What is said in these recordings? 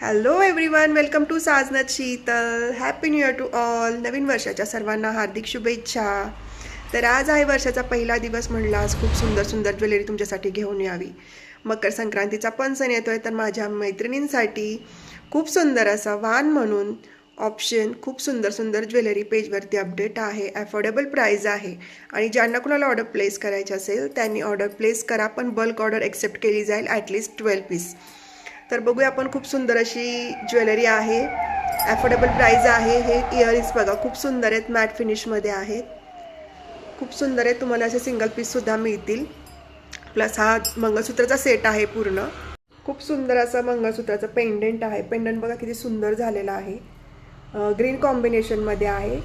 Hello everyone, welcome to साजनत Sheetal. Happy new year to all. नवीन वर्षाच्या सर्वांना हार्दिक शुभेच्छा. तर आज आहे वर्षाचा पहिला दिवस. म्हणलं आज खूप सुंदर सुंदर ज्वेलरी तुमच्यासाठी घेऊन यावी. मकर संक्रांतीचा पण सण येतोय, तर माझ्या मैत्रिणींसाठी खूप सुंदर असा वाण म्हणून ऑप्शन, खूप सुंदर सुंदर ज्वेलरी पेजवरती अपडेट आहे. अफोर्डेबल प्राईज आहे आणि ज्यांना कुणाला ऑर्डर प्लेस करायची असेल त्यांनी ऑर्डर प्लेस करा, पण बल्क ऑर्डर एक्सेप्ट केली जाईल, ॲटलिस्ट 12 पीस. तर बघूया आपण. खूप सुंदर अशी ज्वेलरी आहे, अफोर्डेबल प्राईज आहे. हे इयरिंग्स बघा, खूप सुंदर आहेत, मॅट फिनिशमध्ये आहेत, खूप सुंदर आहेत. तुम्हाला असे सिंगल पीससुद्धा मिळतील. प्लस हा मंगळसूत्राचा सेट आहे पूर्ण. खूप सुंदर असा मंगळसूत्राचा पेंडंट आहे. पेंडंट बघा किती सुंदर झालेला आहे, ग्रीन कॉम्बिनेशनमध्ये आहे.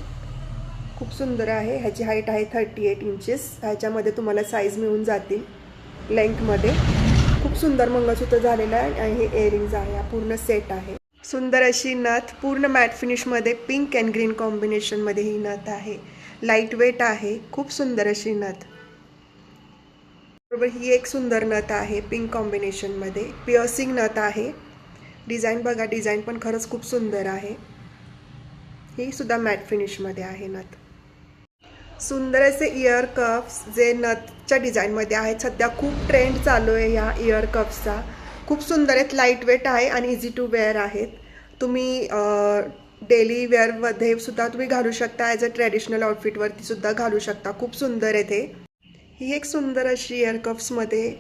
खूप सुंदर आहे. ह्याची हाईट आहे 38 इंचेस. ह्याच्यामध्ये तुम्हाला साईज मिळून जातील लेंथमध्ये. खूप सुंदर मंगळसूत्र झालेलं आहे आणि हे इयरिंग्ज आहे. हा पूर्ण सेट आहे. सुंदर अशी नथ, पूर्ण मॅट फिनिशमध्ये, पिंक अँड ग्रीन कॉम्बिनेशनमध्ये ही नथ आहे. लाईट वेट आहे, खूप सुंदर अशी नथ. बरोबर, ही एक सुंदर नथ आहे पिंक कॉम्बिनेशनमध्ये. पिअर्सिंग नथ आहे. डिझाईन बघा, डिझाईन पण खरंच खूप सुंदर आहे. ही सुद्धा मॅट फिनिशमध्ये आहे नथ. सुंदर असे इयर कप्स जे नथच्या डिझाईनमध्ये आहेत. सध्या खूप ट्रेंड चालू आहे ह्या इयर कप्सचा. खूप सुंदर आहेत, लाईट वेट आहे आणि इझी टू वेअर आहेत. तुम्ही डेली वेअरमध्ये सुद्धा तुम्ही घालू शकता, ॲज अ ट्रॅडिशनल आउटफिटवरती सुद्धा घालू शकता. खूप सुंदर आहे ते. ही एक सुंदर अशी इयर कप्समध्ये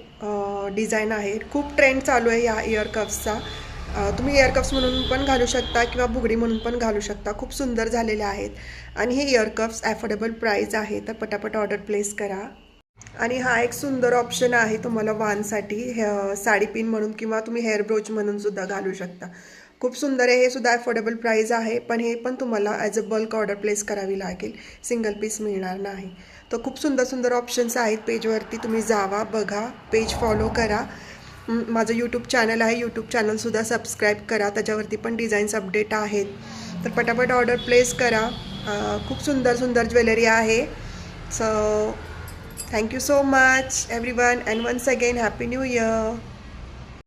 डिझाईन आहे. खूप ट्रेंड चालू आहे ह्या इयर कप्सचा. तुम्ही इयर कप्स म्हणून पण घालू शकता किंवा बुगडी म्हणून पण घालू शकता. खूप सुंदर झालेले आहेत आणि हे इयर कप्स ॲफोर्डेबल प्राईज आहे. तर पटापट ऑर्डर प्लेस करा. आणि हा एक सुंदर ऑप्शन आहे तुम्हाला वानसाठी, साडी पिन म्हणून किंवा तुम्ही हेअर ब्रोच म्हणून सुद्धा घालू शकता. खूप सुंदर आहे. हे सुद्धा अफोर्डेबल प्राईज आहे, पण हे पण तुम्हाला as a bulk order place करावी लागेल, सिंगल पीस मिळणार नाही. तर खूप सुंदर सुंदर ऑप्शन्स आहेत पेजवरती. तुम्ही जावा, बघा, पेज फॉलो करा. माझं यूट्यूब चॅनल आहे, यूट्यूब चॅनलसुद्धा सबस्क्राईब करा, त्याच्यावरती पण डिझाईन्स अपडेट आहेत. तर पटापट ऑर्डर प्लेस करा. खूप सुंदर सुंदर ज्वेलरी आहे. So thank you so much everyone, and once again happy new year.